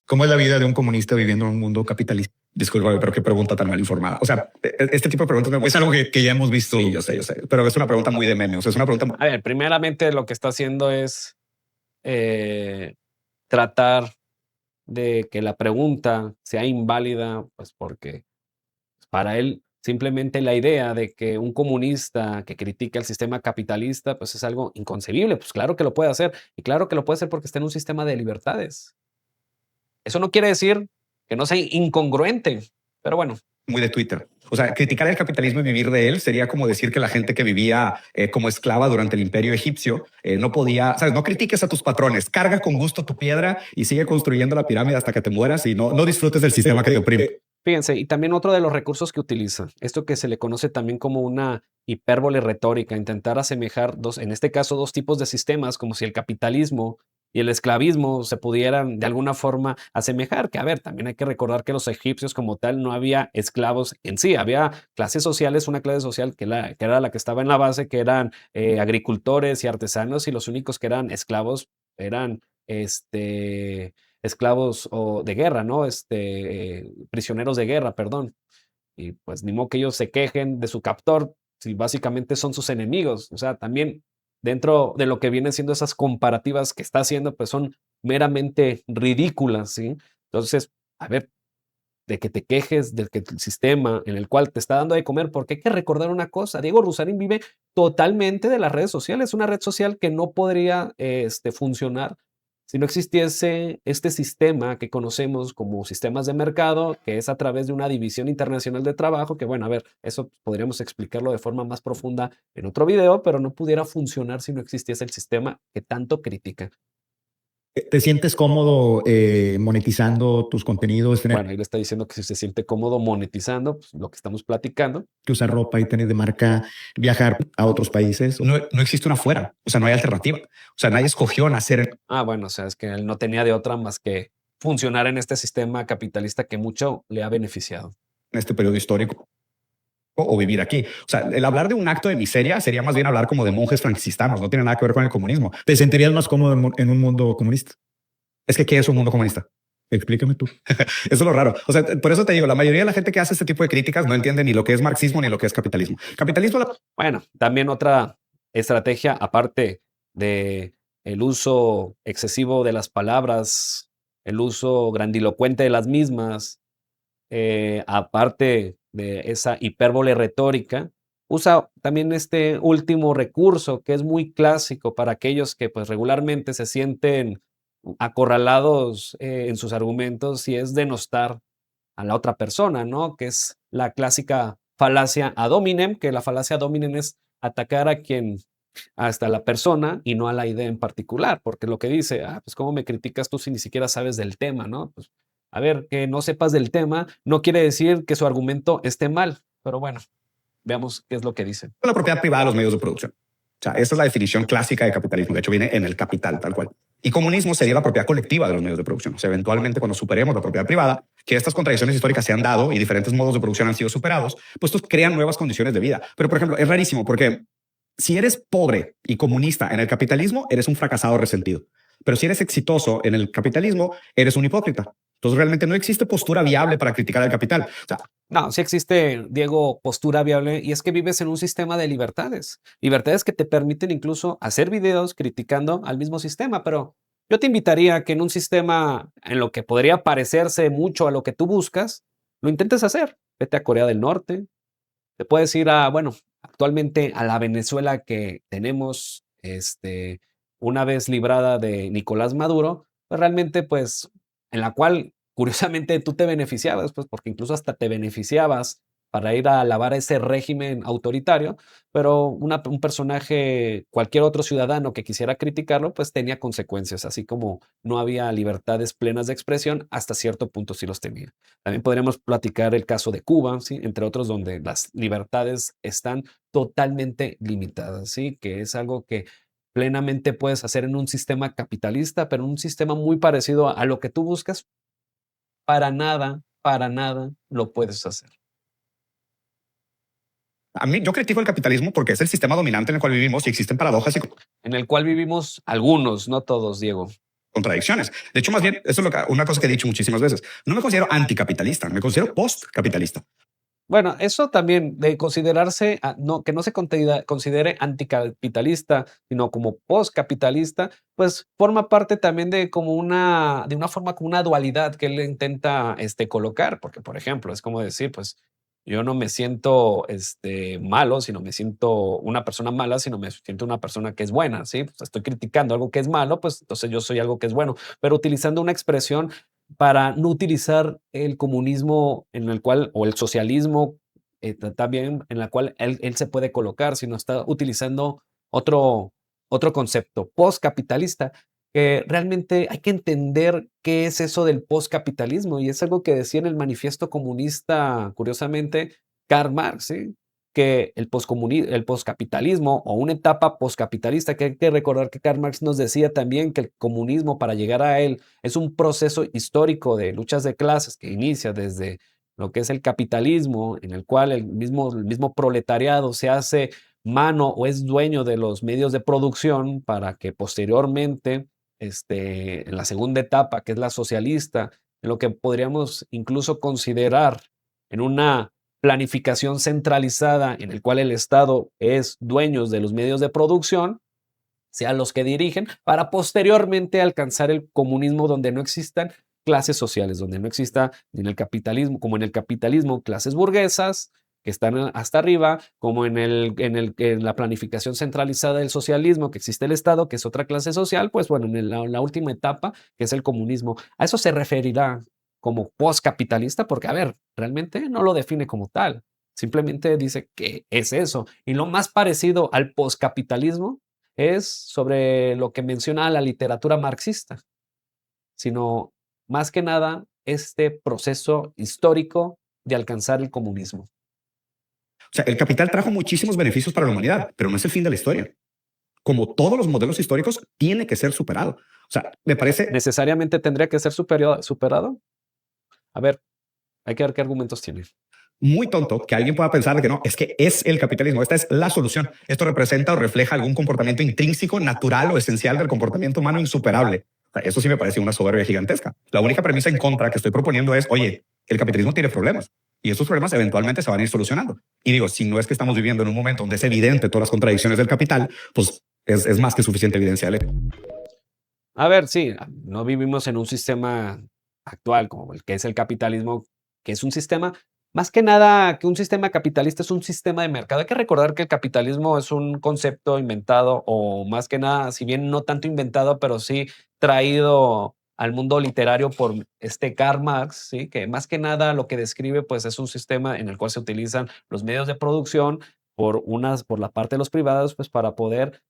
¿Cómo es la vida de un comunista viviendo en un mundo capitalista? Disculpa, pero qué pregunta tan mal informada. O sea, este tipo de preguntas es algo que ya hemos visto. Sí, yo sé, pero es una pregunta muy de meme. O sea, es una pregunta. A ver, primeramente lo que está haciendo es tratar de que la pregunta sea inválida, pues porque para él simplemente la idea de que un comunista que critica el sistema capitalista, pues es algo inconcebible. Pues claro que lo puede hacer, y claro que lo puede hacer porque está en un sistema de libertades. Eso no quiere decir que no sea incongruente, pero bueno. Muy de Twitter. O sea, criticar el capitalismo y vivir de él sería como decir que la gente que vivía como esclava durante el imperio egipcio no podía, sabes, no critiques a tus patrones, carga con gusto tu piedra y sigue construyendo la pirámide hasta que te mueras y no disfrutes del sistema que te oprime. Fíjense, y también otro de los recursos que utiliza, esto que se le conoce también como una hipérbole retórica, intentar asemejar en este caso, dos tipos de sistemas, como si el capitalismo y el esclavismo se pudieran de alguna forma asemejar, que a ver, también hay que recordar que los egipcios como tal no había esclavos en sí, había clases sociales, una clase social que era la que estaba en la base, que eran agricultores y artesanos, y los únicos que eran esclavos eran esclavos o de guerra, ¿no? Prisioneros de guerra, perdón. Y pues ni modo que ellos se quejen de su captor si básicamente son sus enemigos. O sea, también dentro de lo que vienen siendo esas comparativas que está haciendo, pues son meramente ridículas, ¿sí? Entonces, a ver, de que te quejes del que el sistema en el cual te está dando de comer, porque hay que recordar una cosa, Diego Rusarín vive totalmente de las redes sociales, una red social que no podría funcionar si no existiese este sistema que conocemos como sistemas de mercado, que es a través de una división internacional de trabajo, que bueno, a ver, eso podríamos explicarlo de forma más profunda en otro video, pero no pudiera funcionar si no existiese el sistema que tanto critica. ¿Te sientes cómodo monetizando tus contenidos? Bueno, ahí le está diciendo que si se siente cómodo monetizando pues, lo que estamos platicando. Que usar ropa y tener de marca, viajar a otros países. No existe una fuera, o sea, no hay alternativa. O sea, nadie escogió nacer. Bueno, o sea, es que él no tenía de otra más que funcionar en este sistema capitalista que mucho le ha beneficiado. En este periodo histórico. O vivir aquí. O sea, el hablar de un acto de miseria sería más bien hablar como de monjes francistanos, no tiene nada que ver con el comunismo. ¿Te sentirías más cómodo en un mundo comunista? Es que ¿qué es un mundo comunista? Explícame tú. Eso es lo raro. O sea, por eso te digo, la mayoría de la gente que hace este tipo de críticas no entiende ni lo que es marxismo ni lo que es capitalismo. Capitalismo. Bueno, también otra estrategia, aparte de el uso excesivo de las palabras, el uso grandilocuente de las mismas, aparte de esa hipérbole retórica, usa también este último recurso que es muy clásico para aquellos que pues regularmente se sienten acorralados en sus argumentos y es denostar a la otra persona, ¿no? Que es la clásica falacia ad hominem, que la falacia ad hominem es atacar a quien, hasta la persona y no a la idea en particular, porque lo que dice, pues cómo me criticas tú si ni siquiera sabes del tema, ¿no? Pues, a ver, que no sepas del tema no quiere decir que su argumento esté mal, pero bueno, veamos qué es lo que dice. La propiedad privada de los medios de producción. O sea, esa es la definición clásica de capitalismo. De hecho, viene en el Capital, tal cual. Y comunismo sería la propiedad colectiva de los medios de producción. O sea, eventualmente, cuando superemos la propiedad privada, que estas contradicciones históricas se han dado y diferentes modos de producción han sido superados, pues estos crean nuevas condiciones de vida. Pero, por ejemplo, es rarísimo porque si eres pobre y comunista en el capitalismo, eres un fracasado resentido. Pero si eres exitoso en el capitalismo, eres un hipócrita. Entonces, realmente no existe postura viable para criticar al capital. O sea, no, sí existe, Diego, postura viable, y es que vives en un sistema de libertades. Libertades que te permiten incluso hacer videos criticando al mismo sistema, pero yo te invitaría a que en un sistema en lo que podría parecerse mucho a lo que tú buscas, lo intentes hacer. Vete a Corea del Norte, te puedes ir bueno, actualmente a la Venezuela que tenemos, una vez librada de Nicolás Maduro, pues realmente, pues, en la cual curiosamente tú te beneficiabas, pues, porque incluso hasta te beneficiabas para ir a alabar a ese régimen autoritario, pero un personaje, cualquier otro ciudadano que quisiera criticarlo, pues tenía consecuencias, así como no había libertades plenas de expresión, hasta cierto punto sí los tenía. También podríamos platicar el caso de Cuba, ¿sí? Entre otros, donde las libertades están totalmente limitadas, ¿sí? Que es algo que plenamente puedes hacer en un sistema capitalista, pero en un sistema muy parecido a lo que tú buscas, para nada lo puedes hacer. a mí, yo critico el capitalismo porque es el sistema dominante en el cual vivimos y existen paradojas. En el cual vivimos algunos, no todos, Diego. contradicciones. De hecho, más bien, eso es una cosa que he dicho muchísimas veces. No me considero anticapitalista, me considero postcapitalista. Bueno, eso también de considerarse, no, que no se considere anticapitalista, sino como postcapitalista, pues forma parte también de como de una forma como una dualidad que él intenta colocar, porque por ejemplo, es como decir, pues yo no me siento malo, sino me siento una persona mala, sino me siento una persona que es buena, ¿sí? Pues estoy criticando algo que es malo, pues entonces yo soy algo que es bueno, pero utilizando una expresión para no utilizar el comunismo en el cual, o el socialismo también en la cual él se puede colocar, sino está utilizando otro, otro concepto, postcapitalista, que realmente hay que entender qué es eso del postcapitalismo, y es algo que decía en el manifiesto comunista, curiosamente, Karl Marx, ¿sí? Que el postcapitalismo o una etapa postcapitalista, que hay que recordar que Karl Marx nos decía también que el comunismo, para llegar a él, es un proceso histórico de luchas de clases que inicia desde lo que es el capitalismo, en el cual el mismo proletariado se hace mano o es dueño de los medios de producción para que posteriormente, en la segunda etapa, que es la socialista, en lo que podríamos incluso considerar en una planificación centralizada en el cual el Estado es dueño de los medios de producción, sean los que dirigen, para posteriormente alcanzar el comunismo donde no existan clases sociales, donde no exista ni en el capitalismo, como en el capitalismo, clases burguesas que están hasta arriba, como en la planificación centralizada del socialismo, que existe el Estado, que es otra clase social, pues bueno, en la última etapa, que es el comunismo. A eso se referirá como postcapitalista, porque, a ver, realmente no lo define como tal, simplemente dice que es eso. Y lo más parecido al postcapitalismo es sobre lo que menciona la literatura marxista, sino más que nada este proceso histórico de alcanzar el comunismo. O sea, el capital trajo muchísimos beneficios para la humanidad, pero no es el fin de la historia. Como todos los modelos históricos, tiene que ser superado. O sea, me parece ¿Necesariamente tendría que ser superado? A ver, hay que ver qué argumentos tiene. muy tonto que alguien pueda pensar que no, es que es el capitalismo, esta es la solución. Esto representa o refleja algún comportamiento intrínseco, natural o esencial del comportamiento humano insuperable. O sea, eso sí me parece una soberbia gigantesca. La única premisa en contra que estoy proponiendo es, oye, el capitalismo tiene problemas y estos problemas eventualmente se van a ir solucionando. Y digo, si no es que estamos viviendo en un momento donde es evidente todas las contradicciones del capital, pues es más que suficiente evidencia de ello. A ver, sí, no vivimos en un sistema actual como el que es el capitalismo, que es un sistema, más que nada que un sistema capitalista es un sistema de mercado. Hay que recordar que el capitalismo es un concepto inventado o más que nada, si bien no tanto inventado, pero sí traído al mundo literario por Karl Marx, ¿sí? Que más que nada lo que describe pues es un sistema en el cual se utilizan los medios de producción por la parte de los privados, pues para poder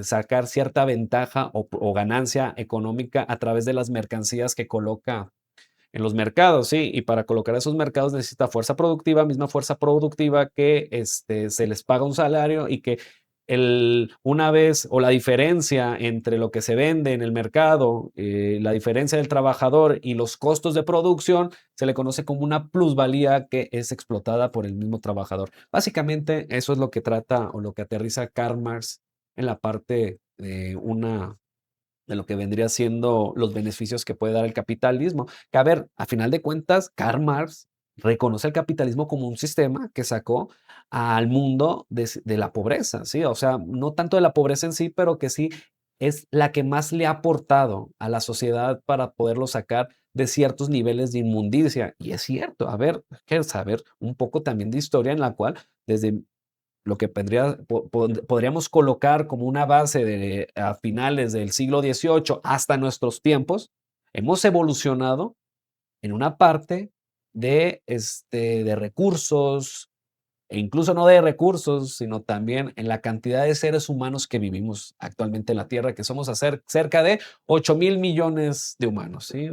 sacar cierta ventaja o ganancia económica a través de las mercancías que coloca en los mercados, sí, y para colocar esos mercados necesita fuerza productiva, misma fuerza productiva que se les paga un salario y que una vez o la diferencia entre lo que se vende en el mercado, la diferencia del trabajador y los costos de producción, se le conoce como una plusvalía que es explotada por el mismo trabajador. Básicamente eso es lo que trata o lo que aterriza Karl Marx en la parte de lo que vendría siendo los beneficios que puede dar el capitalismo. Que a ver, a final de cuentas, Karl Marx reconoce el capitalismo como un sistema que sacó al mundo de la pobreza, ¿sí? O sea, no tanto de la pobreza en sí, pero que sí es la que más le ha aportado a la sociedad para poderlo sacar de ciertos niveles de inmundicia. Y es cierto, a ver, hay que saber un poco también de historia en la cual desde lo que podríamos colocar como una base a finales del siglo XVIII hasta nuestros tiempos, hemos evolucionado en una parte de recursos, e incluso no de recursos, sino también en la cantidad de seres humanos que vivimos actualmente en la Tierra, que somos cerca de 8.000 millones de humanos, ¿sí?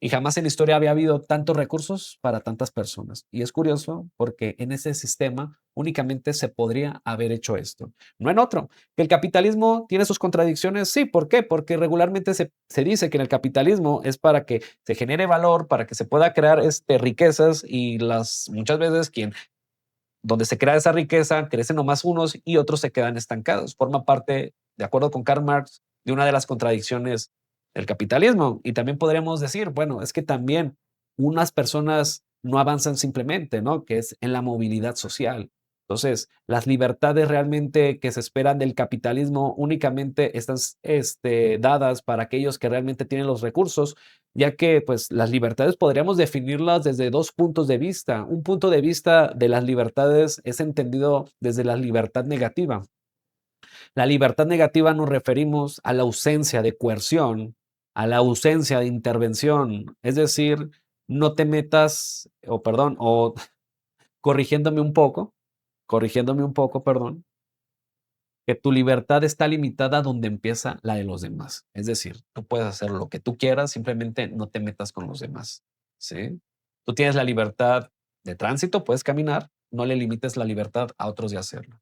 Y jamás en la historia había habido tantos recursos para tantas personas. Y es curioso porque en ese sistema únicamente se podría haber hecho esto, no en otro. ¿Que el capitalismo tiene sus contradicciones? Sí, ¿por qué? Porque regularmente se dice que en el capitalismo es para que se genere valor, para que se pueda crear riquezas y muchas veces donde se crea esa riqueza, crecen nomás unos y otros se quedan estancados. Forma parte, de acuerdo con Karl Marx, de una de las contradicciones el capitalismo. Y también podríamos decir, bueno, es que también unas personas no avanzan simplemente, ¿no? Que es en la movilidad social. Entonces, las libertades realmente que se esperan del capitalismo únicamente están dadas para aquellos que realmente tienen los recursos, ya que pues las libertades podríamos definirlas desde dos puntos de vista. Un punto de vista de las libertades es entendido desde la libertad negativa. La libertad negativa nos referimos a la ausencia de coerción, a la ausencia de intervención, es decir, no te metas, o perdón, o corrigiéndome un poco, perdón, que tu libertad está limitada donde empieza la de los demás. Es decir, tú puedes hacer lo que tú quieras, simplemente no te metas con los demás, ¿sí? Tú tienes la libertad de tránsito, puedes caminar, no le limites la libertad a otros de hacerlo.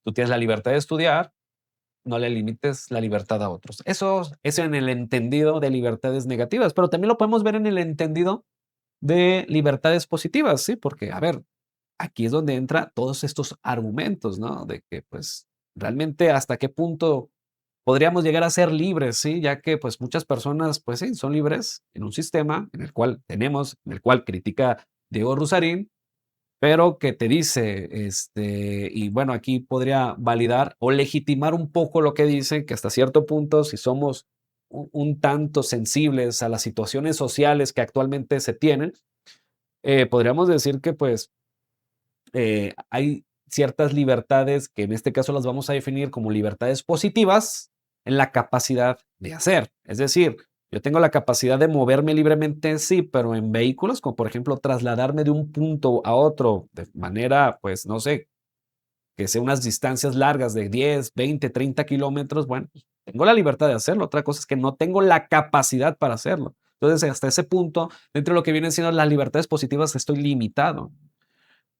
Tú tienes la libertad de estudiar, no le limites la libertad a otros. Eso es en el entendido de libertades negativas, pero también lo podemos ver en el entendido de libertades positivas, ¿sí? Porque, a ver, aquí es donde entra todos estos argumentos, ¿no? De que, pues, realmente hasta qué punto podríamos llegar a ser libres, ¿sí? Ya que, pues, muchas personas, pues sí, son libres en un sistema en el cual critica Diego Rusarín, pero que te dice, y bueno, aquí podría validar o legitimar un poco lo que dice, que hasta cierto punto, si somos un tanto sensibles a las situaciones sociales que actualmente se tienen, podríamos decir que pues hay ciertas libertades que en este caso las vamos a definir como libertades positivas en la capacidad de hacer. Es decir, yo tengo la capacidad de moverme libremente, sí, pero en vehículos, como por ejemplo trasladarme de un punto a otro de manera, pues no sé, que sea unas distancias largas de 10, 20, 30 kilómetros, bueno, pues, tengo la libertad de hacerlo. Otra cosa es que no tengo la capacidad para hacerlo. Entonces, hasta ese punto, dentro de lo que vienen siendo las libertades positivas, estoy limitado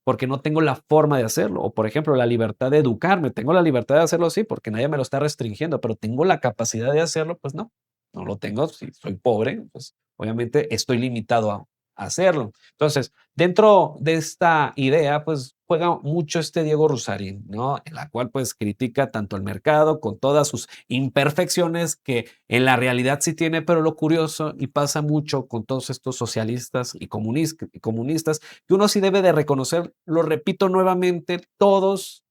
porque no tengo la forma de hacerlo. O, por ejemplo, la libertad de educarme. Tengo la libertad de hacerlo, sí, porque nadie me lo está restringiendo, pero tengo la capacidad de hacerlo, pues no, no lo tengo. Si soy pobre, pues obviamente estoy limitado a hacerlo. Entonces, dentro de esta idea, pues juega mucho este Diego Rusarín, ¿no? En la cual pues critica tanto el mercado con todas sus imperfecciones que en la realidad sí tiene, pero lo curioso y pasa mucho con todos estos socialistas y comunistas que uno sí debe de reconocer, lo repito nuevamente, todos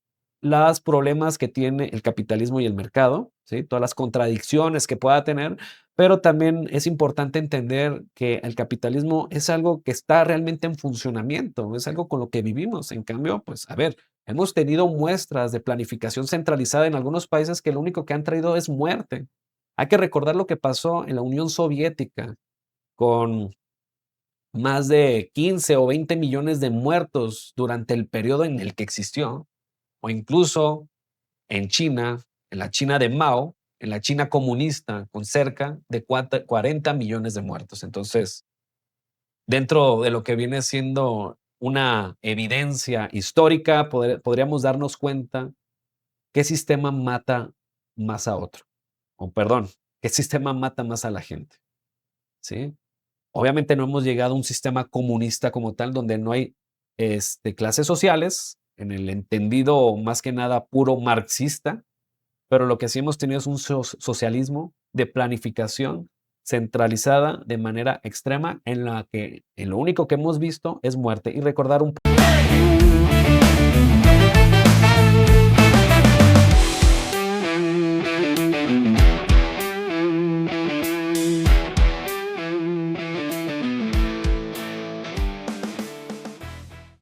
los problemas que tiene el capitalismo y el mercado, ¿sí? Todas las contradicciones que pueda tener, pero también es importante entender que el capitalismo es algo que está realmente en funcionamiento, es algo con lo que vivimos. En cambio, pues a ver, hemos tenido muestras de planificación centralizada en algunos países que lo único que han traído es muerte. Hay que recordar lo que pasó en la Unión Soviética con más de 15 o 20 millones de muertos durante el periodo en el que existió, o incluso en China, en la China de Mao, en la China comunista, con cerca de 40 millones de muertos. Entonces, dentro de lo que viene siendo una evidencia histórica, podríamos darnos cuenta qué sistema mata más a otro, o perdón, qué sistema mata más a la gente, ¿sí? Obviamente no hemos llegado a un sistema comunista como tal, donde no hay clases sociales, en el entendido más que nada puro marxista, pero lo que sí hemos tenido es un socialismo de planificación centralizada de manera extrema, en la que en lo único que hemos visto es muerte. Y recordar un